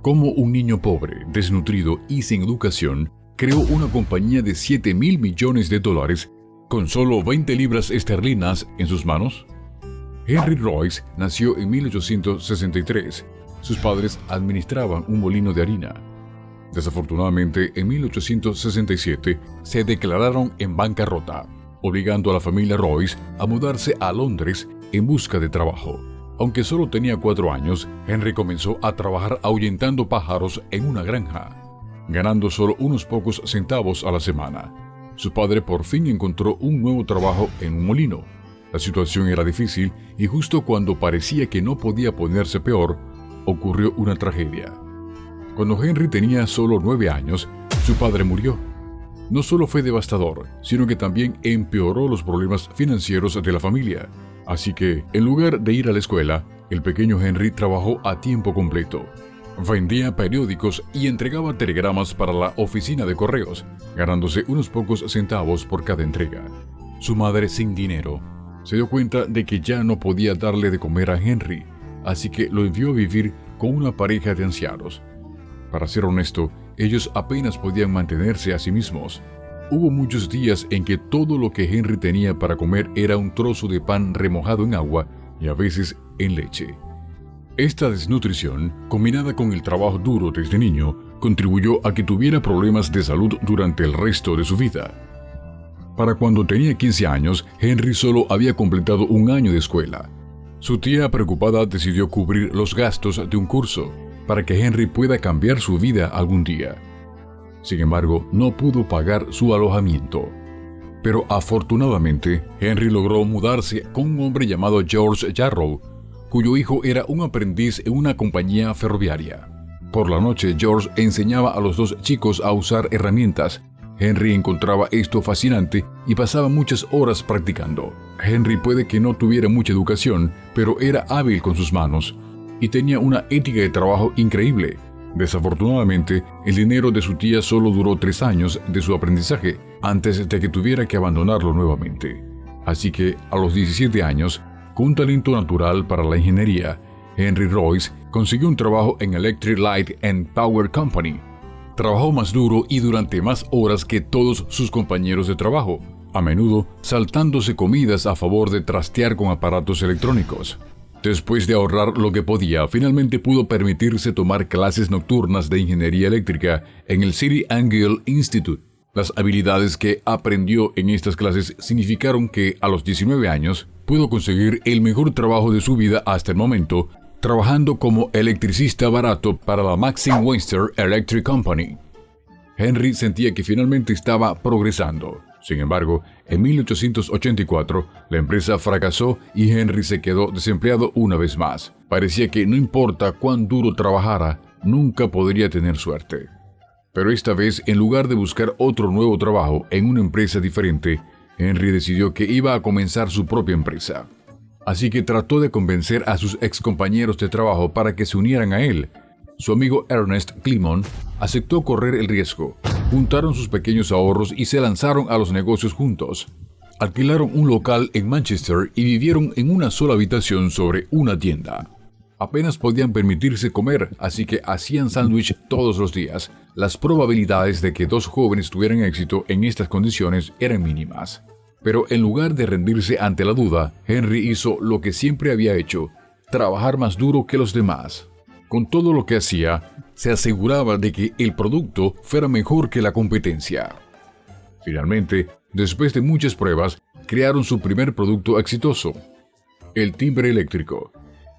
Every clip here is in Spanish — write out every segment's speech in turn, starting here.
Como un niño pobre, desnutrido y sin educación, creó una compañía de $7.000 millones con solo 20 libras esterlinas en sus manos? Henry Royce nació en 1863. Sus padres administraban un molino de harina. Desafortunadamente, en 1867 se declararon en bancarrota, obligando a la familia Royce a mudarse a Londres en busca de trabajo. Aunque solo tenía 4 años, Henry comenzó a trabajar ahuyentando pájaros en una granja, ganando solo unos pocos centavos a la semana. Su padre por fin encontró un nuevo trabajo en un molino. La situación era difícil y justo cuando parecía que no podía ponerse peor, ocurrió una tragedia. Cuando Henry tenía solo 9 años, su padre murió. No solo fue devastador, sino que también empeoró los problemas financieros de la familia. Así que, en lugar de ir a la escuela, el pequeño Henry trabajó a tiempo completo. Vendía periódicos y entregaba telegramas para la oficina de correos, ganándose unos pocos centavos por cada entrega. Su madre, sin dinero, se dio cuenta de que ya no podía darle de comer a Henry, así que lo envió a vivir con una pareja de ancianos. Para ser honesto, ellos apenas podían mantenerse a sí mismos. Hubo muchos días en que todo lo que Henry tenía para comer era un trozo de pan remojado en agua y a veces en leche. Esta desnutrición, combinada con el trabajo duro desde niño, contribuyó a que tuviera problemas de salud durante el resto de su vida. Para cuando tenía 15 años, Henry solo había completado un año de escuela. Su tía, preocupada, decidió cubrir los gastos de un curso para que Henry pueda cambiar su vida algún día. Sin embargo, no pudo pagar su alojamiento. Pero afortunadamente, Henry logró mudarse con un hombre llamado George Yarrow, cuyo hijo era un aprendiz en una compañía ferroviaria. Por la noche, George enseñaba a los dos chicos a usar herramientas. Henry encontraba esto fascinante y pasaba muchas horas practicando. Henry puede que no tuviera mucha educación, pero era hábil con sus manos y tenía una ética de trabajo increíble. Desafortunadamente, el dinero de su tía solo duró 3 años de su aprendizaje antes de que tuviera que abandonarlo nuevamente. Así que, a los 17 años, con un talento natural para la ingeniería, Henry Royce consiguió un trabajo en Electric Light and Power Company. Trabajó más duro y durante más horas que todos sus compañeros de trabajo, a menudo saltándose comidas a favor de trastear con aparatos electrónicos. Después de ahorrar lo que podía, finalmente pudo permitirse tomar clases nocturnas de ingeniería eléctrica en el City and Guild Institute. Las habilidades que aprendió en estas clases significaron que, a los 19 años, pudo conseguir el mejor trabajo de su vida hasta el momento, trabajando como electricista barato para la Maxim Webster Electric Company. Henry sentía que finalmente estaba progresando. Sin embargo, en 1884, la empresa fracasó y Henry se quedó desempleado una vez más. Parecía que no importa cuán duro trabajara, nunca podría tener suerte. Pero esta vez, en lugar de buscar otro nuevo trabajo en una empresa diferente, Henry decidió que iba a comenzar su propia empresa. Así que trató de convencer a sus excompañeros de trabajo para que se unieran a él. Su amigo Ernest Clemon aceptó correr el riesgo. Juntaron sus pequeños ahorros y se lanzaron a los negocios juntos. Alquilaron un local en Manchester y vivieron en una sola habitación sobre una tienda. Apenas podían permitirse comer, así que hacían sándwich todos los días. Las probabilidades de que dos jóvenes tuvieran éxito en estas condiciones eran mínimas. Pero en lugar de rendirse ante la duda, Henry hizo lo que siempre había hecho: trabajar más duro que los demás. Con todo lo que hacía, se aseguraba de que el producto fuera mejor que la competencia. Finalmente, después de muchas pruebas, crearon su primer producto exitoso: el timbre eléctrico.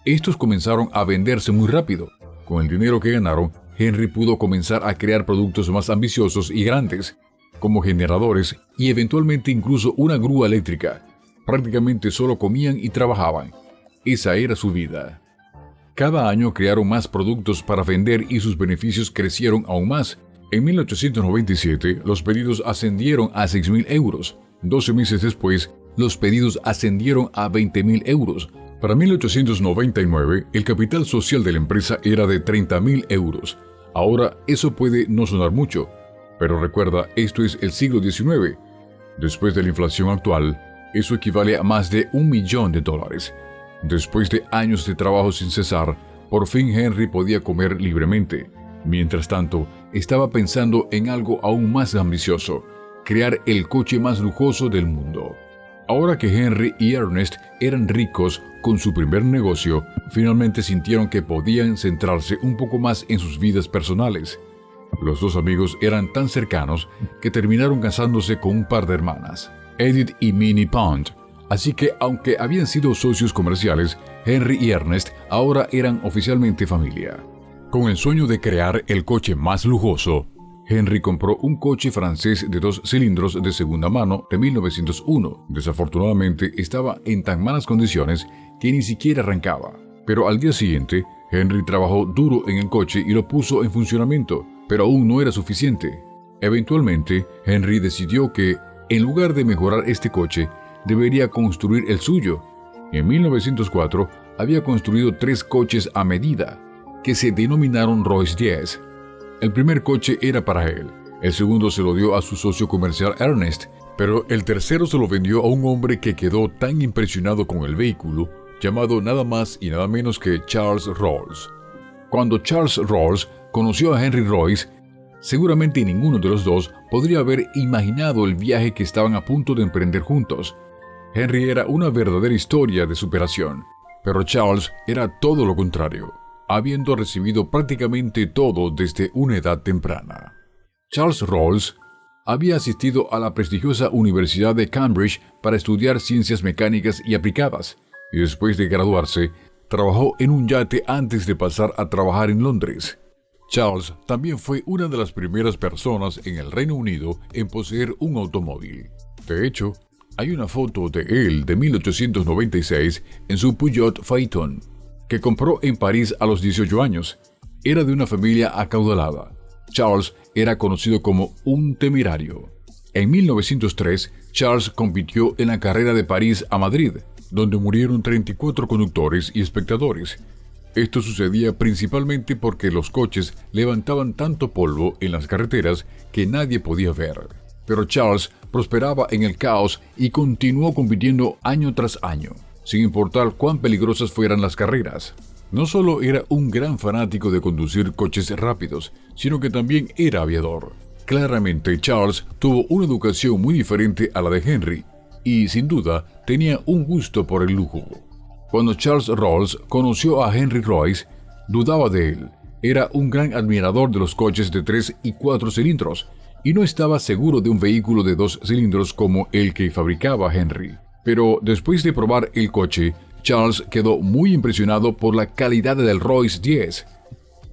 Estos comenzaron a venderse muy rápido. Con el dinero que ganaron, Henry pudo comenzar a crear productos más ambiciosos y grandes, como generadores y eventualmente incluso una grúa eléctrica. Prácticamente solo comían y trabajaban. Esa era su vida. Cada año crearon más productos para vender y sus beneficios crecieron aún más. En 1897, los pedidos ascendieron a 6.000 euros. 12 meses después, los pedidos ascendieron a 20.000 euros. Para 1899, el capital social de la empresa era de 30.000 euros. Ahora, eso puede no sonar mucho, pero recuerda, esto es el siglo XIX. Después de la inflación actual, eso equivale a más de $1 millón. Después de años de trabajo sin cesar, Por fin Henry podía comer libremente. Mientras tanto, estaba pensando en algo aún más ambicioso: crear el coche más lujoso del mundo. Ahora que Henry y Ernest eran ricos con su primer negocio, finalmente sintieron que podían centrarse un poco más en sus vidas personales. Los dos amigos eran tan cercanos que terminaron casándose con un par de hermanas, Edith y Minnie Pond. Así que, aunque habían sido socios comerciales, Henry y Ernest ahora eran oficialmente familia. Con el sueño de crear el coche más lujoso, Henry compró un coche francés de 2 cilindros de segunda mano de 1901. Desafortunadamente, estaba en tan malas condiciones que ni siquiera arrancaba. Pero al día siguiente, Henry trabajó duro en el coche y lo puso en funcionamiento, pero aún no era suficiente. Eventualmente, Henry decidió que, en lugar de mejorar este coche, debería construir el suyo. En 1904, había construido 3 coches a medida, que se denominaron Royce 10. El primer coche era para él, el segundo se lo dio a su socio comercial Ernest, pero el tercero se lo vendió a un hombre que quedó tan impresionado con el vehículo, llamado nada más y nada menos que Charles Rolls. Cuando Charles Rolls conoció a Henry Royce, seguramente ninguno de los dos podría haber imaginado el viaje que estaban a punto de emprender juntos. Henry era una verdadera historia de superación, pero Charles era todo lo contrario, habiendo recibido prácticamente todo desde una edad temprana. Charles Rolls había asistido a la prestigiosa Universidad de Cambridge para estudiar ciencias mecánicas y aplicadas, y después de graduarse, trabajó en un yate antes de pasar a trabajar en Londres. Charles también fue una de las primeras personas en el Reino Unido en poseer un automóvil. De hecho, hay una foto de él de 1896 en su Peugeot Phaeton, que compró en París a los 18 años. Era de una familia acaudalada. Charles era conocido como un temerario. En 1903, Charles compitió en la carrera de París a Madrid, donde murieron 34 conductores y espectadores. Esto sucedía principalmente porque los coches levantaban tanto polvo en las carreteras que nadie podía ver. Pero Charles prosperaba en el caos y continuó compitiendo año tras año, sin importar cuán peligrosas fueran las carreras. No solo era un gran fanático de conducir coches rápidos, sino que también era aviador. Claramente, Charles tuvo una educación muy diferente a la de Henry, y sin duda tenía un gusto por el lujo. Cuando Charles Rolls conoció a Henry Royce, dudaba de él. Era un gran admirador de los coches de 3 y 4 cilindros, y no estaba seguro de un vehículo de 2 cilindros como el que fabricaba Henry. Pero después de probar el coche, Charles quedó muy impresionado por la calidad del Royce 10.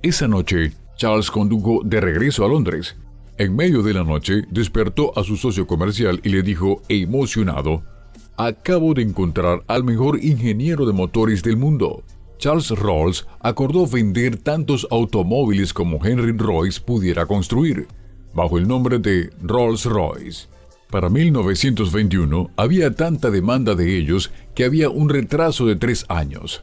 Esa noche, Charles condujo de regreso a Londres. En medio de la noche, despertó a su socio comercial y le dijo, emocionado, «Acabo de encontrar al mejor ingeniero de motores del mundo». Charles Rolls acordó vender tantos automóviles como Henry Royce pudiera construir, bajo el nombre de Rolls-Royce. Para 1921 había tanta demanda de ellos que había un retraso de 3 años.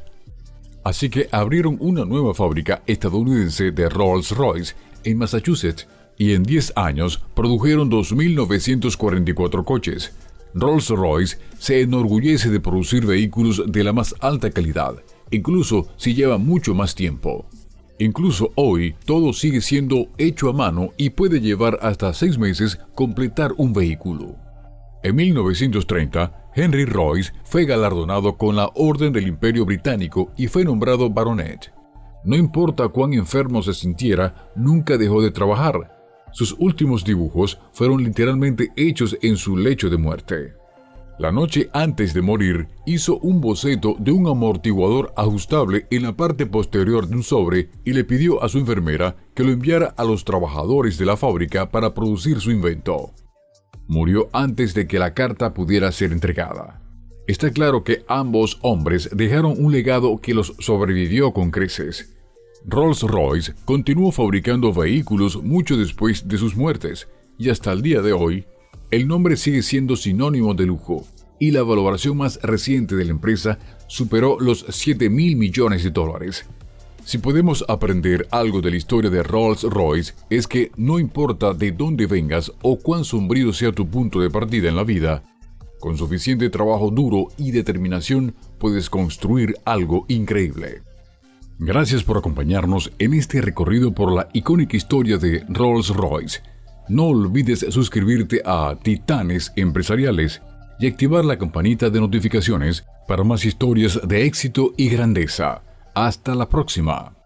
Así que abrieron una nueva fábrica estadounidense de Rolls-Royce en Massachusetts y en 10 años produjeron 2.944 coches. Rolls-Royce se enorgullece de producir vehículos de la más alta calidad, incluso si lleva mucho más tiempo. Incluso hoy, todo sigue siendo hecho a mano y puede llevar hasta 6 meses completar un vehículo. En 1930, Henry Royce fue galardonado con la Orden del Imperio Británico y fue nombrado baronet. No importa cuán enfermo se sintiera, nunca dejó de trabajar. Sus últimos dibujos fueron literalmente hechos en su lecho de muerte. La noche antes de morir, hizo un boceto de un amortiguador ajustable en la parte posterior de un sobre y le pidió a su enfermera que lo enviara a los trabajadores de la fábrica para producir su invento. Murió antes de que la carta pudiera ser entregada. Está claro que ambos hombres dejaron un legado que los sobrevivió con creces. Rolls-Royce continuó fabricando vehículos mucho después de sus muertes, y hasta el día de hoy, el nombre sigue siendo sinónimo de lujo, y la valoración más reciente de la empresa superó los $7.000 millones. Si podemos aprender algo de la historia de Rolls-Royce, es que no importa de dónde vengas o cuán sombrío sea tu punto de partida en la vida, con suficiente trabajo duro y determinación puedes construir algo increíble. Gracias por acompañarnos en este recorrido por la icónica historia de Rolls-Royce. No olvides suscribirte a Titanes Empresariales y activar la campanita de notificaciones para más historias de éxito y grandeza. Hasta la próxima.